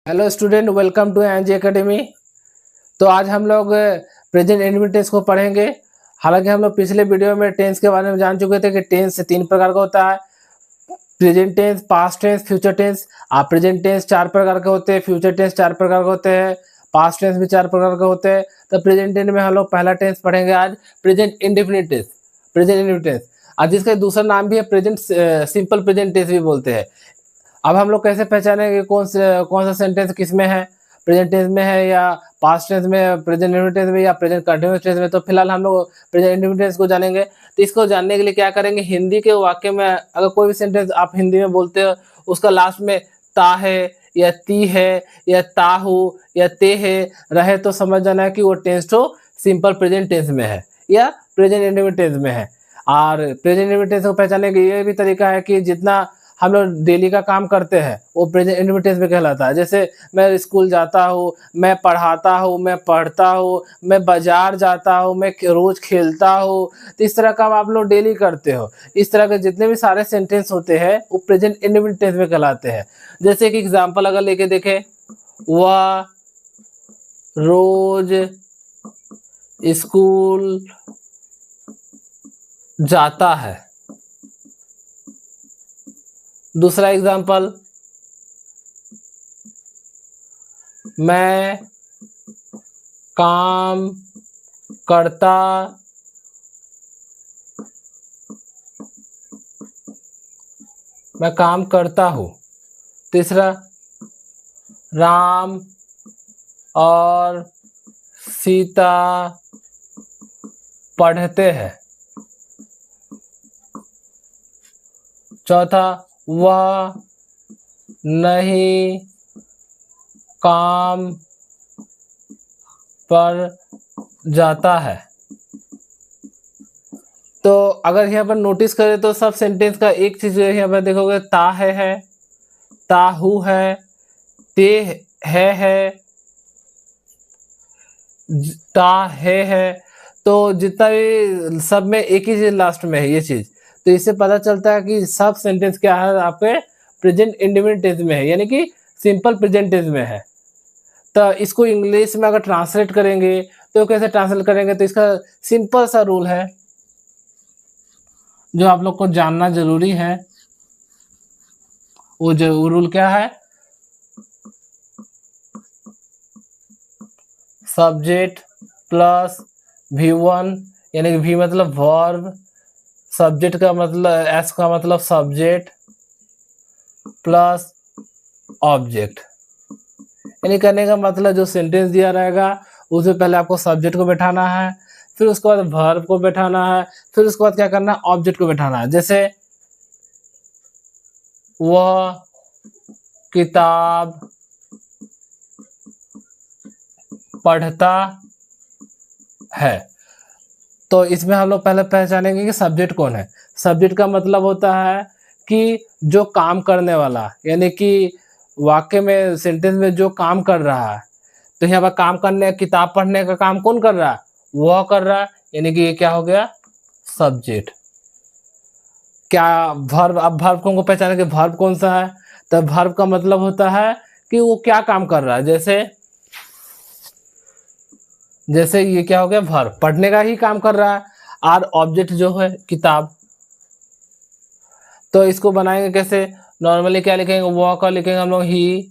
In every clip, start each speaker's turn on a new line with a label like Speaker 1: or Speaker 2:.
Speaker 1: Hello student, welcome to NG academy. तो आज हम लोग प्रेजेंट इंडेफिनिट टेंस को पढ़ेंगे। हालांकि हम लोग पिछले वीडियो में टेंस के बारे में जान चुके थे कि टेंस से 3 प्रकार का होता है, present tense, past tense, future tense. Present tense 4 प्रकार के होते हैं, फ्यूचर टेंस 4 प्रकार के होते हैं, पास्ट टेंस भी 4 प्रकार के होते हैं। तो प्रेजेंट टेंस में हम लोग पहला टेंस पढ़ेंगे आज, present indefinite tense. Present indefinite tense और जिसका दूसरा नाम भी है प्रेजेंट सिंपल प्रेजेंट टेंस भी बोलते हैं। अब हम लोग कैसे पहचानेंगे कौन सा सेंटेंस किस में है, प्रेजेंट टेंस में है या पास्ट टेंस में, प्रेजेंट इंडेफिनिट टेंस में या प्रेजेंट कंटीन्यूअस टेंस में। तो फिलहाल हम लोग प्रेजेंट इंडेफिनिट टेंस को जानेंगे। तो इसको जानने के लिए क्या करेंगे, हिंदी के वाक्य में अगर कोई भी सेंटेंस आप हिंदी में बोलते हो, उसका लास्ट में ता है या ती है या ताहू या ते है रहे, तो समझ जाना है कि वो टेंस तो सिंपल प्रेजेंट टेंस में है या प्रेजेंट इंडेफिनिट टेंस में है। और प्रेजेंट इंडेफिनिट टेंस को पहचानने का ये भी तरीका है कि जितना हम लोग डेली का काम करते हैं वो प्रेजेंट इंडेफिनिट टेंस में कहलाता है। जैसे मैं स्कूल जाता हूँ, मैं पढ़ाता हूँ, मैं पढ़ता हूँ, मैं बाजार जाता हूँ, मैं रोज खेलता हूँ। तो इस तरह का आप लोग डेली करते हो। इस तरह के जितने भी सारे सेंटेंस होते हैं वो प्रेजेंट इंडेफिनिट टेंस में कहलाते हैं। जैसे कि एग्जाम्पल अगर लेके देखें, वह रोज स्कूल जाता है। दूसरा एग्जाम्पल, मैं काम करता हूँ। तीसरा, राम और सीता पढ़ते हैं। चौथा, वह नहीं काम पर जाता है। तो अगर यहाँ पर नोटिस करें तो सब सेंटेंस का एक चीज यहाँ पर देखोगे, ता है, ताहू है, ते है, ता है। तो जितना भी सब में एक ही चीज लास्ट में है ये चीज। तो इससे पता चलता है कि सब सेंटेंस क्या है आपके प्रेजेंट इंडेफिनिट टेंस में है, यानी कि सिंपल प्रेजेंट टेंस में है। तो इसको इंग्लिश में अगर ट्रांसलेट करेंगे तो कैसे ट्रांसलेट करेंगे, तो इसका सिंपल सा रूल है जो आप लोग को जानना जरूरी है। वो रूल क्या है, सब्जेक्ट प्लस V1, यानी कि V मतलब वर्ब, सब्जेक्ट का मतलब S का मतलब सब्जेक्ट प्लस ऑब्जेक्ट। यानी करने का मतलब जो सेंटेंस दिया रहेगा उससे पहले आपको सब्जेक्ट को बैठाना है, फिर उसके बाद वर्ब को बैठाना है, फिर उसके बाद क्या करना है, ऑब्जेक्ट को बैठाना है। जैसे वह किताब पढ़ता है। तो इसमें हम लोग पहले पहचानेंगे कि सब्जेक्ट कौन है। सब्जेक्ट का मतलब होता है कि जो काम करने वाला, यानी कि वाक्य में सेंटेंस में जो काम कर रहा है। तो यहाँ पर काम करने, किताब पढ़ने का काम कौन कर रहा है, वह कर रहा है, यानी कि ये क्या हो गया, सब्जेक्ट। क्या वर्ब, अब वर्ब को पहचाने कि वर्ब कौन सा है। तो वर्ब का मतलब होता है कि वो क्या काम कर रहा है। जैसे ये क्या हो गया, वर्ब पढ़ने का ही काम कर रहा है, और ऑब्जेक्ट जो है किताब। तो इसको बनाएंगे कैसे, नॉर्मली क्या लिखेंगे, वह का लिखेंगे हम लोग ही,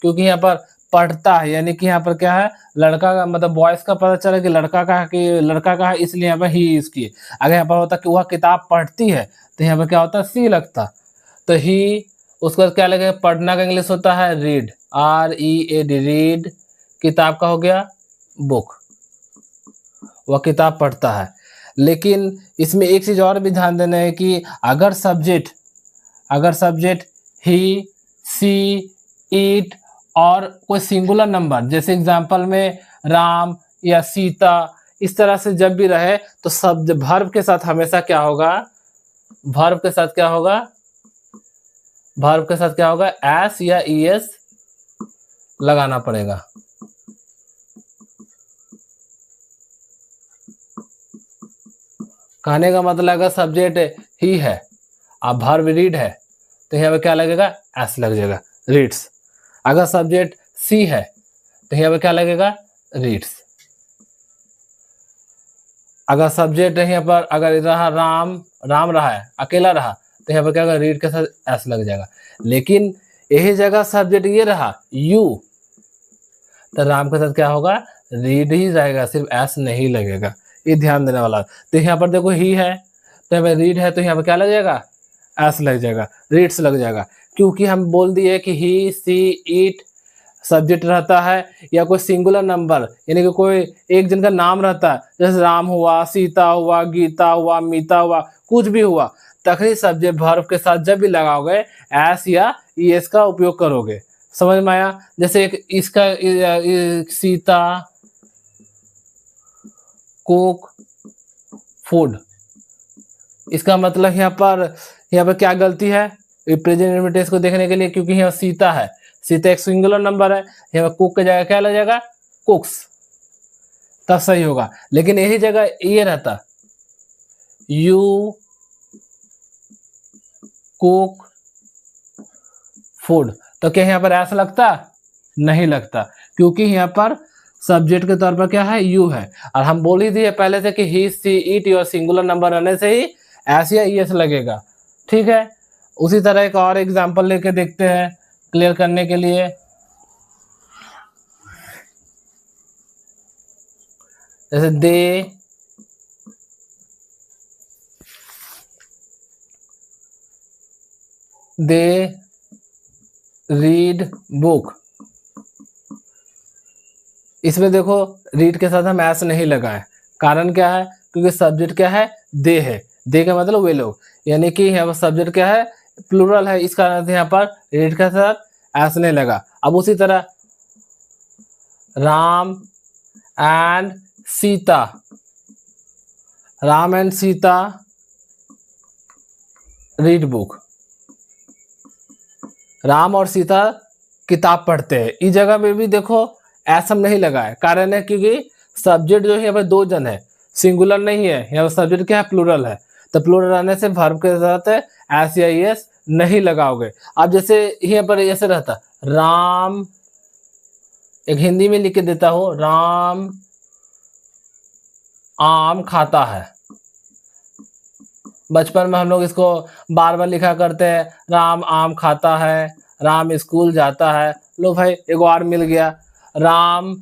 Speaker 1: क्योंकि यहाँ पर पढ़ता है, यानी कि यहाँ पर क्या है, लड़का का मतलब बॉयज का पता चला कि लड़का का है, कि लड़का का है, इसलिए यहाँ पर ही यूज किए। अगर यहाँ पर होता कि वह किताब पढ़ती है तो यहाँ पर क्या होता, सी लगता। तो ही, उसके बाद क्या लगेगा, पढ़ना का इंग्लिश होता है रीड, READ, रीड। किताब का हो गया बुक, वह किताब पढ़ता है। लेकिन इसमें एक चीज और भी ध्यान देना है कि अगर सब्जेक्ट ही, सी, इट और कोई सिंगुलर नंबर, जैसे एग्जांपल में राम या सीता, इस तरह से जब भी रहे तो शब्द वर्ब के साथ हमेशा क्या होगा, वर्ब के साथ क्या होगा, एस या ES लगाना पड़ेगा। कहने का मतलब अगर सब्जेक्ट ही है अब वर्ब रीड है तो यहाँ पे क्या लगेगा, एस लग जाएगा, रीड्स। अगर सब्जेक्ट सी है तो यहाँ पर क्या लगेगा, रीड्स। अगर सब्जेक्ट यहाँ पर अगर रहा राम, राम रहा है, अकेला रहा, तो यहाँ पर क्या होगा, रीड के साथ एस लग जाएगा। लेकिन यही जगह सब्जेक्ट ये रहा यू, तो राम के साथ क्या होगा, रीड ही जाएगा, सिर्फ एस नहीं लगेगा। ये ध्यान देने वाला। तो यहाँ पर देखो ही है, तो यहाँ पर रीड है, तो यहाँ पर क्या लग जाएगा, एस लग जाएगा, रीड्स लग जाएगा। क्योंकि हम बोल दिए कि ही, सी, इट सब्जेक्ट रहता है, या कोई सिंगुलर नंबर यानी कि कोई एक जन का नाम रहता है, जैसे राम हुआ, सीता हुआ, गीता हुआ, मीता हुआ, कुछ भी हुआ, तखनी सब्जेक्ट वर्ब के साथ जब भी लगाओगे एस या ईएस का उपयोग करोगे। समझ में आया? जैसे एक इसका सीता, कुक, फूड, इसका मतलब यहाँ पर क्या गलती है प्रेजेंट इंडिपेंडेंस को देखने के लिए, क्योंकि यहाँ सीता है, सीता एक सिंगुलर नंबर है, यहाँ कुक की जगह क्या लग जाएगा, कुक्स, तब सही होगा। लेकिन यही जगह ये रहता यू, कुक, फूड, तो क्या यहाँ पर ऐसा लगता, नहीं लगता, क्योंकि यहाँ पर सब्जेक्ट के तौर पर क्या है, यू है। और हम बोल ही दिए पहले से कि ही, सी, इट और सिंगुलर नंबर रहने से ही एस या ईएस लगेगा। ठीक है, उसी तरह एक और एग्जांपल लेके देखते हैं क्लियर करने के लिए। जैसे दे रीड बुक, इसमें देखो रीड के साथ हम एस नहीं लगाए, कारण क्या है, क्योंकि सब्जेक्ट क्या है, दे है, दे का मतलब वे लोग, यानी कि यहाँ पर सब्जेक्ट क्या है, प्लूरल है, इस कारण से यहाँ पर रीड के साथ एस नहीं लगा। अब उसी तरह Ram and Sita, Ram and Sita read book, Ram और सीता किताब पढ़ते हैं, इस जगह में भी देखो एस हम नहीं लगाए, कारण है क्योंकि सब्जेक्ट जो है यहाँ पर दो जन है, सिंगुलर नहीं है, यहाँ पर सब्जेक्ट क्या है, प्लूरल है, तो प्लूरल रहने से वर्ब के साथ एस या ईएस नहीं लगाओगे। अब जैसे यहाँ पर ऐसे रहता राम, एक हिंदी में लिख के देता हूं, राम आम खाता है, बचपन में हम लोग इसको बार बार लिखा करते हैं, राम आम खाता है, राम स्कूल जाता है। लो भाई एक और मिल गया, राम,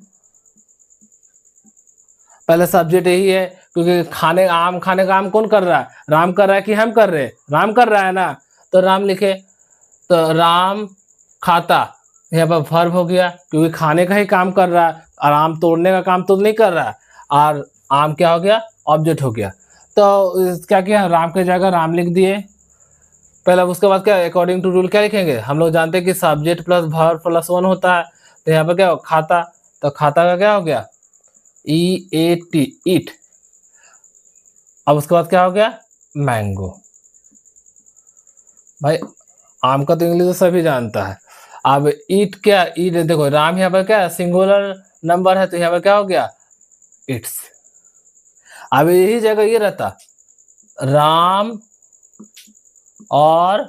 Speaker 1: पहले सब्जेक्ट यही है, क्योंकि आम खाने का काम कौन कर रहा है, राम कर रहा है कि हम कर रहे हैं, राम कर रहा है ना, तो राम लिखे, तो राम खाता, यहाँ पर वर्ब हो गया, क्योंकि खाने का ही काम कर रहा है, और आम तोड़ने का काम तो नहीं कर रहा है, और आम क्या हो गया, ऑब्जेक्ट हो गया। तो क्या किया, राम की जगह राम लिख दिए पहले, उसके बाद क्या अकॉर्डिंग टू रूल क्या लिखेंगे, हम लोग जानते हैं कि subject plus verb plus one होता है, तो यहाँ पर क्या हो, खाता, तो खाता का क्या हो गया, EAT, ईट। अब उसके बाद क्या हो गया, मैंगो। भाई आम का तो इंग्लिश तो सभी जानता है। अब ईट क्या, ईट देखो राम यहाँ पर क्या सिंगुलर नंबर है, तो यहाँ पर क्या हो गया, इट्स। अब यही जगह ये रहता राम और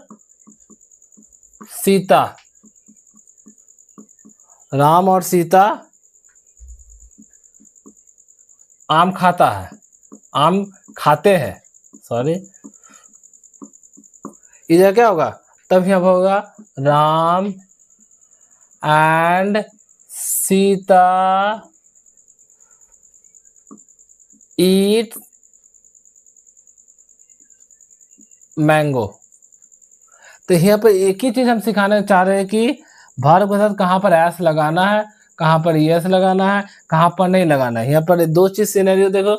Speaker 1: सीता, राम और सीता आम खाता है, आम खाते हैं, सॉरी, इधर क्या होगा, तब यहाँ होगा Ram and Sita eat mango. तो यहाँ पर एक ही चीज हम सिखाना चाह रहे हैं कि वर्ब के साथ कहाँ पर एस लगाना है, कहाँ पर यस लगाना है, कहाँ पर नहीं लगाना है। यहाँ पर दो चीज सिनेरियो देखो,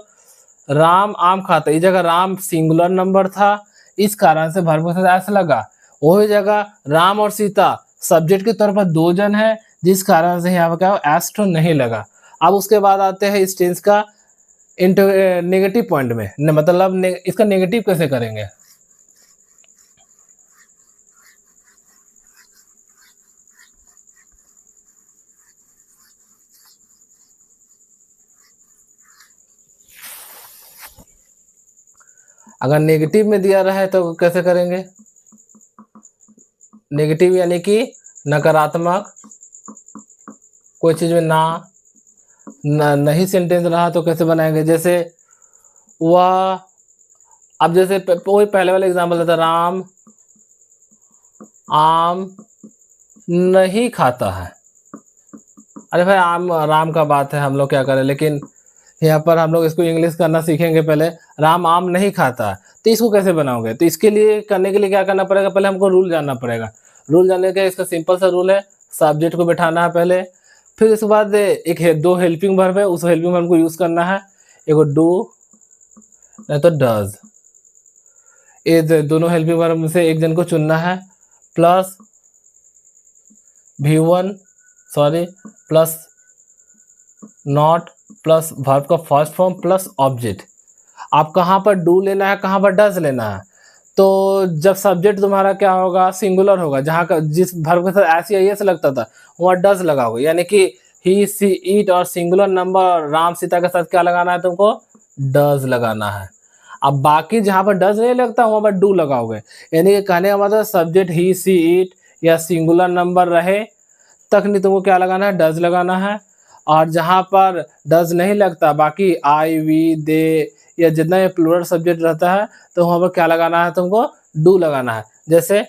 Speaker 1: राम आम खाता, इस जगह राम सिंगुलर नंबर था, इस कारण से वर्ब के साथ एस लगा। वही जगह राम और सीता सब्जेक्ट के तौर पर दो जन है, जिस कारण से यहाँ पर क्या एस तो नहीं लगा। अब उसके बाद आते हैं इस टेंस का नेगेटिव पॉइंट में, मतलब इसका नेगेटिव कैसे करेंगे। अगर नेगेटिव में दिया रहा है तो कैसे करेंगे, नेगेटिव यानी कि नकारात्मक कोई चीज में नहीं सेंटेंस रहा तो कैसे बनाएंगे? जैसे वह, अब जैसे वही पहले वाला एग्जाम्पल था, राम आम नहीं खाता है। अरे भाई आम राम का बात है, हम लोग क्या करें, लेकिन यहाँ पर हम लोग इसको इंग्लिश करना सीखेंगे। पहले राम आम नहीं खाता है, तो इसको कैसे बनाओगे? तो इसके लिए करने के लिए क्या करना पड़ेगा? पहले हमको रूल जानना पड़ेगा। रूल जानने का इसका सिंपल सा रूल है, सब्जेक्ट को बैठाना है पहले, फिर उसके बाद दो हेल्पिंग वर्ब है, उस हेल्पिंग वर्ब को यूज करना है। एक डू नहीं तो डज, ये दोनों हेल्पिंग वर्ब में से एक जन को चुनना है, plus plus not plus verb का फर्स्ट फॉर्म प्लस ऑब्जेक्ट। आप कहाँ पर डू लेना है, कहाँ पर डज लेना है? तो जब सब्जेक्ट तुम्हारा क्या होगा? सिंगुलर होगा, जहाँ का जिस वर्ब के साथ एस या एस लगता था वहाँ डज लगाओगे, यानी कि ही सी इट और सिंगुलर नंबर राम सीता के साथ क्या लगाना है तुमको? डज लगाना है। अब बाकी जहाँ पर डज नहीं लगता वहाँ पर डू लगाओगे, यानी कि कहने का मतलब सब्जेक्ट ही सी इट या सिंगुलर नंबर रहे तक नहीं तुमको क्या लगाना है? डज लगाना है। और जहाँ पर डज नहीं लगता, बाकी आई वी दे या जितना ये प्लूरल सब्जेक्ट रहता है, तो वहाँ पर क्या लगाना है तुमको? डू लगाना है। जैसे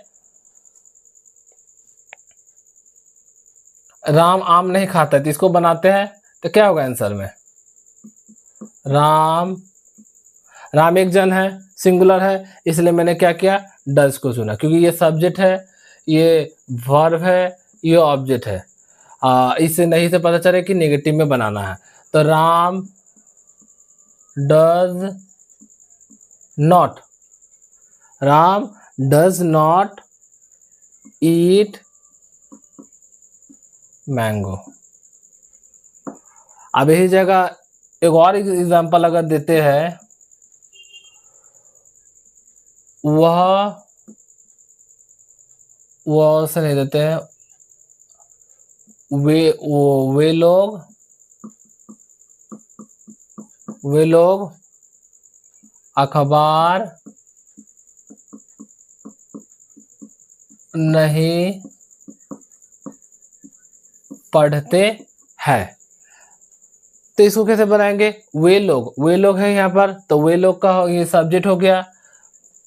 Speaker 1: राम आम नहीं खाता है, तो इसको बनाते हैं तो क्या होगा आंसर में? राम एक जन है, सिंगुलर है, इसलिए मैंने क्या किया? डज को चुना, क्योंकि ये सब्जेक्ट है, ये वर्ब है, ये ऑब्जेक्ट है। इससे नहीं से पता चले कि नेगेटिव में बनाना है। तो Ram does not eat mango. अब यही जगह एक और एग्जांपल अगर देते हैं, वह से नहीं देते हैं, वे लोग अखबार नहीं पढ़ते हैं। तो इसको कैसे बनाएंगे? वे लोग है यहाँ पर, तो वे लोग का ये सब्जेक्ट हो गया,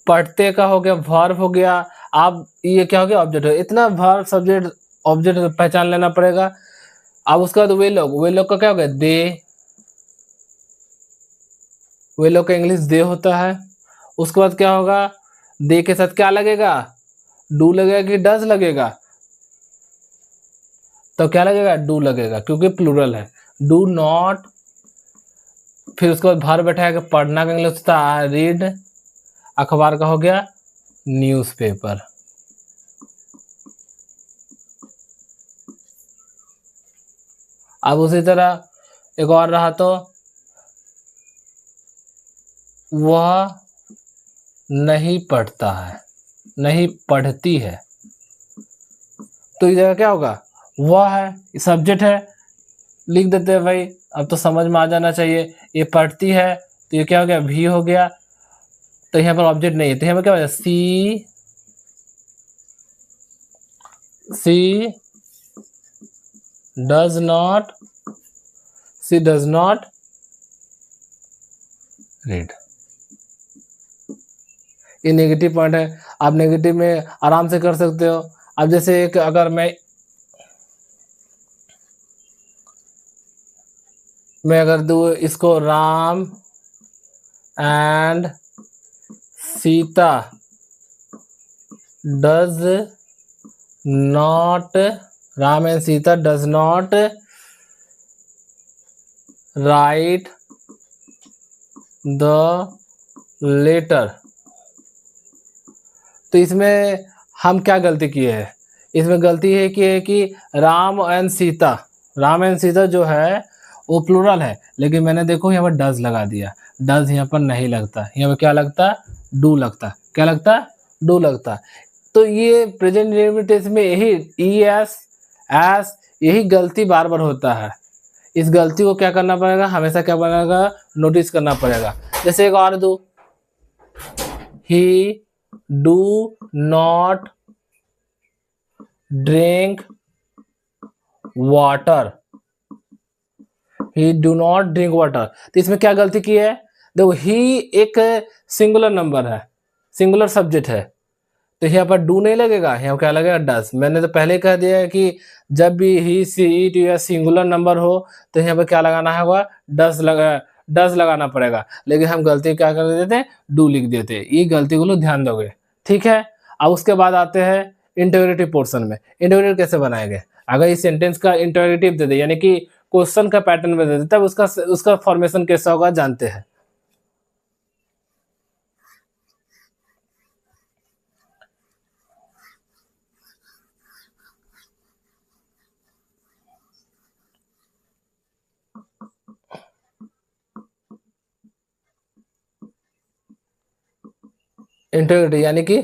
Speaker 1: पढ़ते का हो गया वर्ब हो गया, अब ये क्या हो गया? ऑब्जेक्ट हो गया। इतना वर्ब सब्जेक्ट ऑब्जेक्ट पहचान लेना पड़ेगा। अब उसके बाद वे लोग का क्या हो गया? दे, वे लोग का इंग्लिश दे होता है। उसके बाद क्या होगा? दे के साथ क्या लगेगा? डू लगेगा कि डज लगेगा? तो क्या लगेगा? डू लगेगा, क्योंकि प्लूरल है। डू नॉट, फिर उसके बाद भर बैठाएगा, पढ़ना का इंग्लिश होता है रीड, अखबार का हो गया न्यूज़पेपर। अब उसी तरह एक और रहा, तो वह नहीं पढ़ता है, नहीं पढ़ती है, तो इस जगह क्या होगा? वह है, सब्जेक्ट है, लिख देते हैं भाई, अब तो समझ में आ जाना चाहिए। ये पढ़ती है, तो ये क्या हो गया? भी हो गया। तो यहाँ पर ऑब्जेक्ट नहीं है, तो यहाँ पर क्या हो गया? सी डज नॉट रीड। ये नेगेटिव पॉइंट है, आप नेगेटिव में आराम से कर सकते हो। अब जैसे एक अगर मैं अगर दूँ इसको, Ram and Sita does not write the letter. तो इसमें हम क्या गलती किए हैं? इसमें गलती है कि राम एंड सीता जो है वो प्लूरल है, लेकिन मैंने देखो यहाँ पर डज लगा दिया। डज यहाँ पर नहीं लगता, यहाँ पर क्या लगता? डू लगता। क्या लगता? डू लगता। तो ये प्रेजेंट इंडेफिनिट टेंस में यही एस यही गलती बार बार होता है। इस गलती को क्या करना पड़ेगा? हमेशा क्या बनेगा? नोटिस करना पड़ेगा। जैसे एक और दो, ही do not drink water. He do not drink water. तो इसमें क्या गलती की है, देखो ही एक सिंगुलर नंबर है, सिंगुलर सब्जेक्ट है, तो यहाँ पर डू नहीं लगेगा, यहाँ क्या लगेगा डस। मैंने तो पहले कह दिया है कि जब भी ही सी इट या सिंगुलर नंबर हो तो यहाँ पर क्या लगाना होगा, डस लगाना पड़ेगा, लेकिन हम गलती क्या कर देते हैं, डू लिख देते। ये गलती को लोग ध्यान दोगे, ठीक है। अब उसके बाद आते हैं इंटरोगेटिव पोर्शन में। इंटरोगेटिव कैसे बनाएंगे, अगर इस सेंटेंस का इंटरोगेटिव दे दे यानी कि क्वेश्चन का पैटर्न में दे दे, तब उसका फॉर्मेशन कैसा होगा जानते हैं। इंटरोगेटिव यानी कि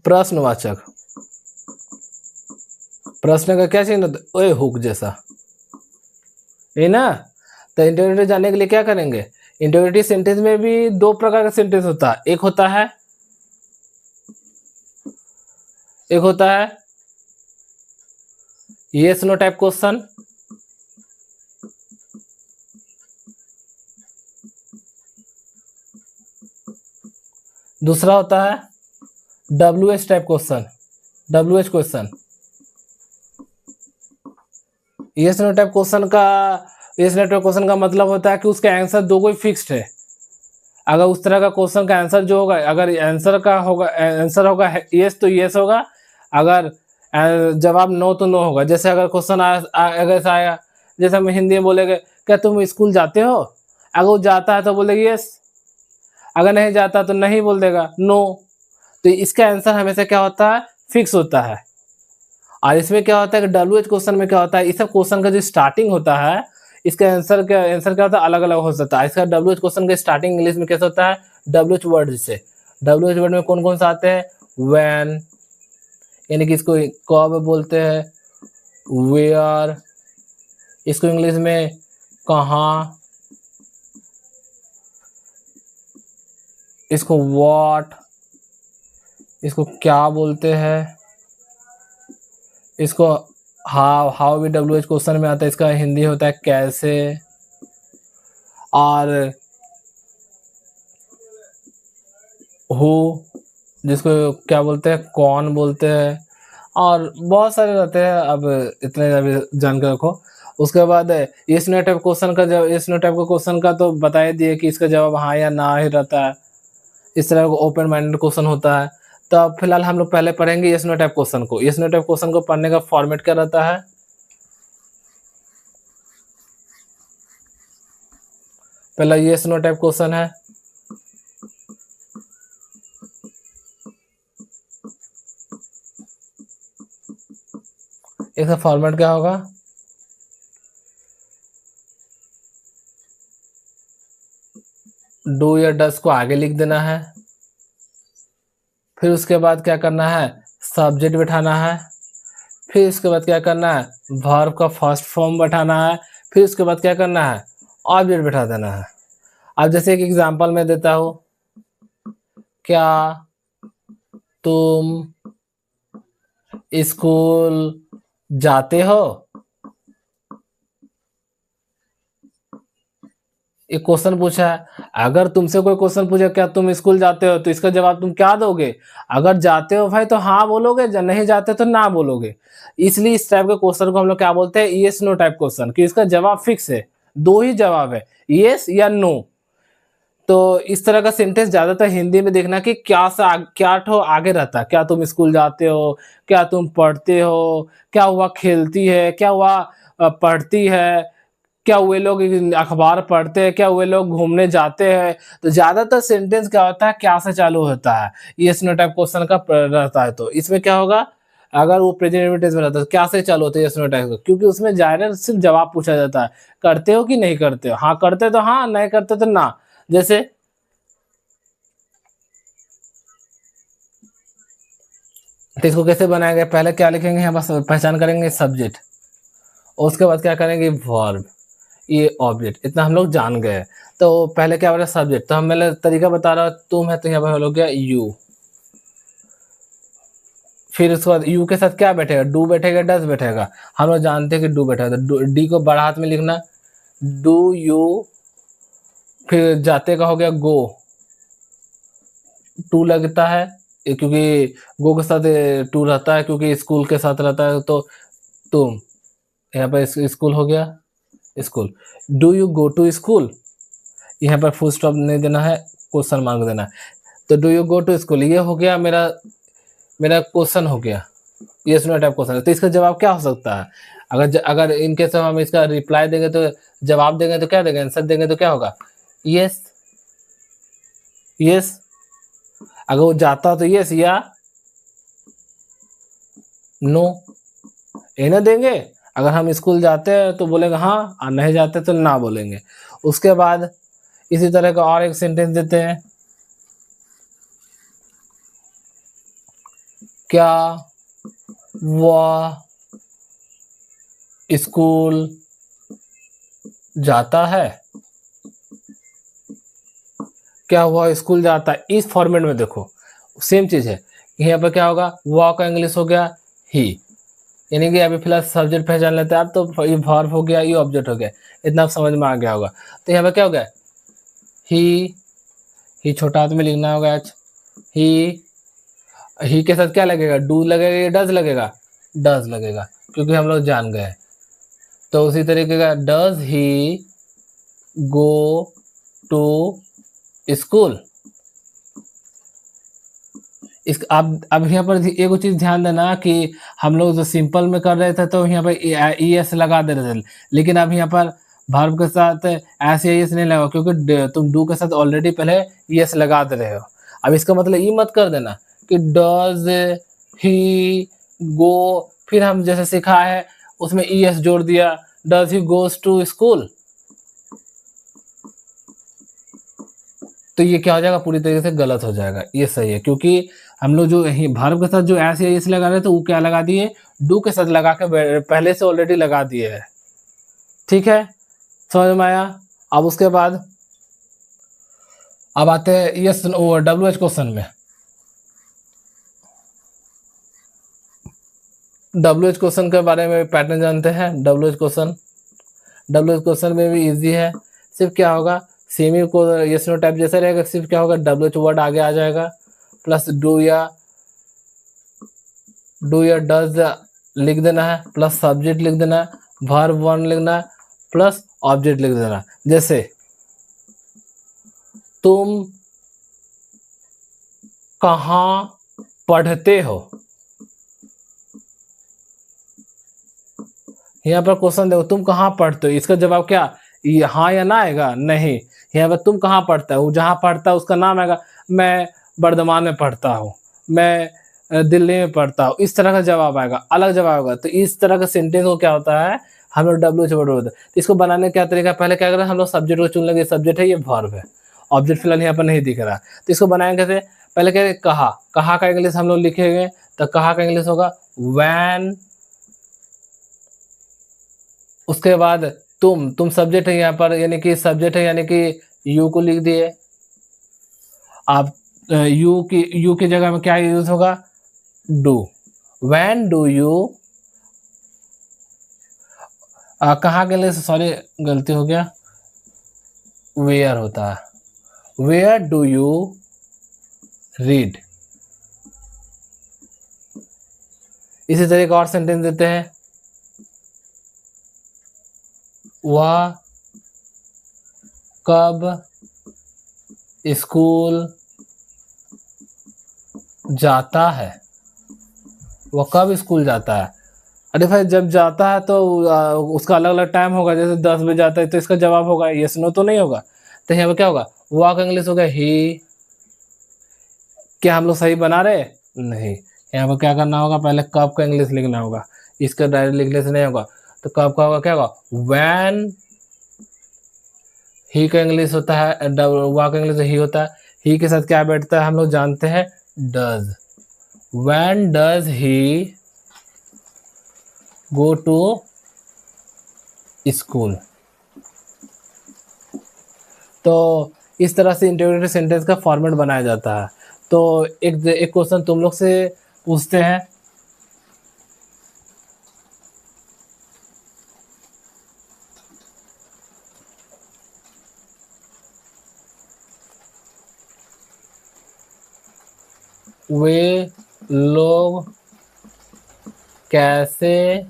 Speaker 1: प्रश्नवाचक, प्रश्न का क्या चिन्ह होता है, ओए हुक जैसा, ये ना। तो इंटरोगेटिव जानने के लिए क्या करेंगे, इंटरोगेटिव सेंटेंस में भी दो प्रकार का सेंटेंस होता है, एक होता है यस नो टाइप क्वेश्चन, दूसरा होता है WH type question, WH question. Yes no type question का, यस नो टाइप क्वेश्चन का मतलब होता है कि उसका आंसर दो कोई फिक्स्ड है। अगर उस तरह का क्वेश्चन का आंसर जो होगा, अगर आंसर होगा यस तो यस होगा, अगर जवाब नो तो नो होगा। जैसे अगर क्वेश्चन अगर ऐसा आया, जैसे हम हिंदी में बोलेंगे क्या तुम स्कूल जाते हो, अगर वो जाता है तो बोलेगी यस, अगर नहीं जाता तो नहीं बोल देगा नो। तो इसका आंसर हमेशा क्या होता है, फिक्स होता है। और इसमें क्या होता है कि WH क्वेश्चन में क्या होता है, इस सब क्वेश्चन का जो स्टार्टिंग होता है, इसका आंसर क्या होता है, अलग अलग हो सकता है। इसका WH क्वेश्चन का स्टार्टिंग इंग्लिश में कैसे होता है, WH वर्ड से। WH वर्ड में कौन कौन सा आते हैं, व्हेन यानी कि इसको कब बोलते हैं, वेयर इसको इंग्लिश में कहाँ, इसको व्हाट इसको क्या बोलते हैं, इसको हाउ भी WH क्वेश्चन में आता है, इसका हिंदी होता है कैसे। और हु जिसको क्या बोलते हैं, कौन बोलते हैं। और बहुत सारे रहते हैं, अब इतने अभी जान के रखो। उसके बाद इस नो टाइप क्वेश्चन का जब इस नो टाइप का क्वेश्चन का तो बता ही दिए कि इसका जवाब हाँ या ना ही रहता है। इस तरह का ओपन माइंडेड क्वेश्चन होता है। तो अब फिलहाल हम लोग पहले पढ़ेंगे यस नो टाइप क्वेश्चन को। यस नो टाइप क्वेश्चन को पढ़ने का फॉर्मेट क्या रहता है, पहला यस नो टाइप क्वेश्चन है, इसका फॉर्मेट क्या होगा, डू या डस को आगे लिख देना है, फिर उसके बाद क्या करना है, सब्जेक्ट बैठाना है, फिर उसके बाद क्या करना है, वर्ब का फर्स्ट फॉर्म बैठाना है, फिर उसके बाद क्या करना है, ऑब्जेक्ट बैठा देना है। अब जैसे एक एग्जांपल मैं देता हूं, क्या तुम स्कूल जाते हो, एक क्वेश्चन पूछा है। अगर तुमसे कोई क्वेश्चन पूछे क्या तुम स्कूल जाते हो, तो इसका जवाब तुम क्या दोगे, अगर जाते हो भाई तो हाँ बोलोगे, जब नहीं जाते तो ना बोलोगे। इसलिए इस टाइप के क्वेश्चन को हम लोग क्या बोलते हैं, यस नो टाइप क्वेश्चन, कि इसका जवाब फिक्स है, दो ही जवाब है, यस या नो। तो इस तरह का सेंटेंस ज्यादातर हिंदी में देखना कि क्या ठो आगे रहता है, क्या तुम स्कूल जाते हो, क्या तुम पढ़ते हो, क्या हुआ खेलती है, क्या हुआ पढ़ती है, क्या वे लोग अखबार पढ़ते हैं, क्या वे लोग घूमने जाते हैं। तो ज्यादातर सेंटेंस क्या होता है, क्या से चालू होता है, यस नो टाइप क्वेश्चन का रहता है। तो इसमें क्या होगा, अगर वो प्रेजेंट इंडिफिनिट में रहता है तो क्या से चालू होता है, यस नो टाइप का, क्योंकि उसमें जाहिर सिर्फ जवाब पूछा जाता है, करते हो कि नहीं करते हो, हाँ करते तो हाँ, नहीं करते तो ना। जैसे तो इसको कैसे बनाएंगे, पहले क्या लिखेंगे यहाँ बस पहचान करेंगे सब्जेक्ट, और उसके बाद क्या करेंगे वर्ब, ये ऑब्जेक्ट, इतना हम लोग जान गए। तो पहले क्या बोला सब्जेक्ट, तो हम पहले तरीका बता रहा हूँ, तुम है तो यहाँ पर हो गया यू, फिर उसके बाद यू के साथ क्या बैठेगा, डू बैठेगा, डस बैठेगा। हम लोग जानते हैं कि डू बैठेगा, तो डी को बड़ा हाथ में लिखना, डू यू, फिर जाते का हो गया गो, टू लगता है क्योंकि गो के साथ टू रहता है, क्योंकि स्कूल के साथ रहता है, तो तुम, यहाँ पर स्कूल हो गया school. Do you go to school, यहाँ पर फुल स्टॉप नहीं देना है, क्वेश्चन मार्क देना है। तो do you go to school, ये हो गया मेरा क्वेश्चन हो गया, यस नो टाइप क्वेश्चन है। तो इसका जवाब क्या हो सकता है? अगर इनकेस हम इसका रिप्लाई देंगे तो जवाब देंगे तो क्या देंगे, आंसर देंगे तो क्या होगा? Yes, yes. अगर वो जाता तो यस या नो, ये ना देंगे। अगर हम स्कूल जाते हैं तो बोलेंगे हाँ, और नहीं जाते तो ना बोलेंगे। उसके बाद इसी तरह का और एक सेंटेंस देते हैं, क्या वह स्कूल जाता है? क्या वह स्कूल जाता है? इस फॉर्मेट में देखो सेम चीज है। यहाँ पर क्या होगा, वह का इंग्लिश हो गया ही, यानी कि अभी फिलहाल सब्जेक्ट पहचान लेते हैं आप, तो ये वर्ब हो गया, ये ऑब्जेक्ट हो गया। इतना समझ में आ गया होगा। तो यहाँ पर क्या हो गया, ही छोटा हाथ में लिखना होगा एच। ही के साथ क्या लगेगा, डू लगेगा या डज लगेगा? डज लगेगा, क्योंकि हम लोग जान गए। तो उसी तरीके का does he go to school. इस अब यहाँ पर एक चीज ध्यान देना कि हम लोग जो सिंपल में कर रहे थे तो यहाँ पर ई एस लगा दे रहे थे, लेकिन अब यहाँ पर वर्ब के साथ ऐसे एस नहीं लगा, क्योंकि तुम डू के साथ ऑलरेडी पहले ई एस लगा दे रहे हो। अब इसका मतलब ये मत कर देना कि डज ही गो, फिर हम जैसे सिखा है उसमें ई एस जोड़ दिया, does he goes to school, तो ये क्या हो जाएगा, पूरी तरीके से गलत हो जाएगा। ये सही है, क्योंकि हम लोग जो वर्ब के साथ जो ऐसे एस लगा रहे थे वो क्या लगा दिए, डू के साथ लगा के पहले से ऑलरेडी लगा दिए है। ठीक है, समझ में आया? अब उसके बाद अब आते हैं यस डब्ल्यू एच क्वेश्चन में। डब्ल्यू एच क्वेश्चन के बारे में पैटर्न जानते हैं। डब्ल्यू एच क्वेश्चन में भी इजी है। सिर्फ क्या होगा, सेमी को यस नो टाइप जैसा रहेगा, सिर्फ क्या होगा, डब्ल्यू एच वर्ड आगे आ जाएगा, प्लस डू या डज लिख देना है, प्लस सब्जेक्ट लिख देना है, वर्ब वन लिखना है, प्लस ऑब्जेक्ट लिख देना। जैसे तुम कहाँ पढ़ते हो, यहाँ पर क्वेश्चन देखो, तुम कहाँ पढ़ते हो, इसका जवाब क्या, हाँ या ना आएगा? नहीं, यहाँ पर तुम कहाँ पढ़ता है, वो जहाँ पढ़ता है उसका नाम आएगा। मैं बर्धमान में पढ़ता हूँ, मैं दिल्ली में पढ़ता हूँ, इस तरह का जवाब आएगा, अलग जवाब होगा। तो इस तरह का सेंटेंस को क्या होता है, हम लोग डब्ल्यू एच वर्ड होता है। तो इसको बनाने का क्या तरीका, पहले क्या करें, हम लोग सब्जेक्ट को चुन लेंगे, सब्जेक्ट है, ये वर्ब है, ऑब्जेक्ट फिलहाल यहाँ पर नहीं दिख रहा। तो इसको बनाएंगे कैसे, पहले क्या कहा, कहा का इंग्लिश हम लोग लिखेंगे, तो कहा का इंग्लिश होगा वैन। उसके बाद तुम सब्जेक्ट है यहाँ पर, यानी कि सब्जेक्ट है, यानी कि यू को लिख दिए। आप यू की जगह में क्या यूज होगा, डू। व्हेन डू यू, कहाँ के लिए, सॉरी गलती हो गया, वेयर होता है, वेयर डू यू रीड। इसी तरह का और सेंटेंस देते हैं, वह कब स्कूल जाता है, वह कब स्कूल जाता है। अरे भाई जब जाता है तो उसका अलग अलग टाइम होगा, जैसे 10 बजे जाता है तो इसका जवाब होगा यस नो तो नहीं होगा। तो यहाँ पर क्या होगा, वह का इंग्लिश होगा ही। क्या हम लोग सही बना रहे, नहीं, यहाँ पर क्या करना होगा, पहले कब का इंग्लिश लिखना होगा, इसका डायरेक्ट लिखने से नहीं होगा। तो कब का होगा, क्या होगा, व्हेन। ही का इंग्लिश होता है, वह का इंग्लिश ही होता है, ही के साथ क्या बैठता है हम लोग जानते हैं, does. When does he go to school. तो इस तरह से इंटरोगेटिव सेंटेंस का फॉर्मेट बनाया जाता है। तो एक क्वेश्चन तुम लोग से पूछते हैं, वे लोग कैसे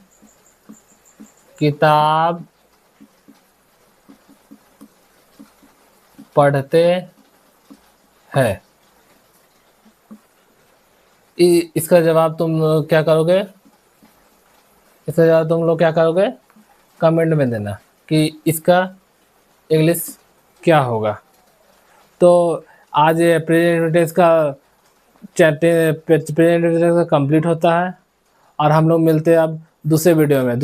Speaker 1: किताब पढ़ते हैं? इसका जवाब तुम क्या करोगे? इसका जवाब तुम लोग क्या करोगे? कमेंट में देना कि इसका इंग्लिश क्या होगा। तो आज प्रेजेंट टेंस का प्रेजेंट टेंस का कंप्लीट होता है और हम लोग मिलते हैं अब दूसरे वीडियो में।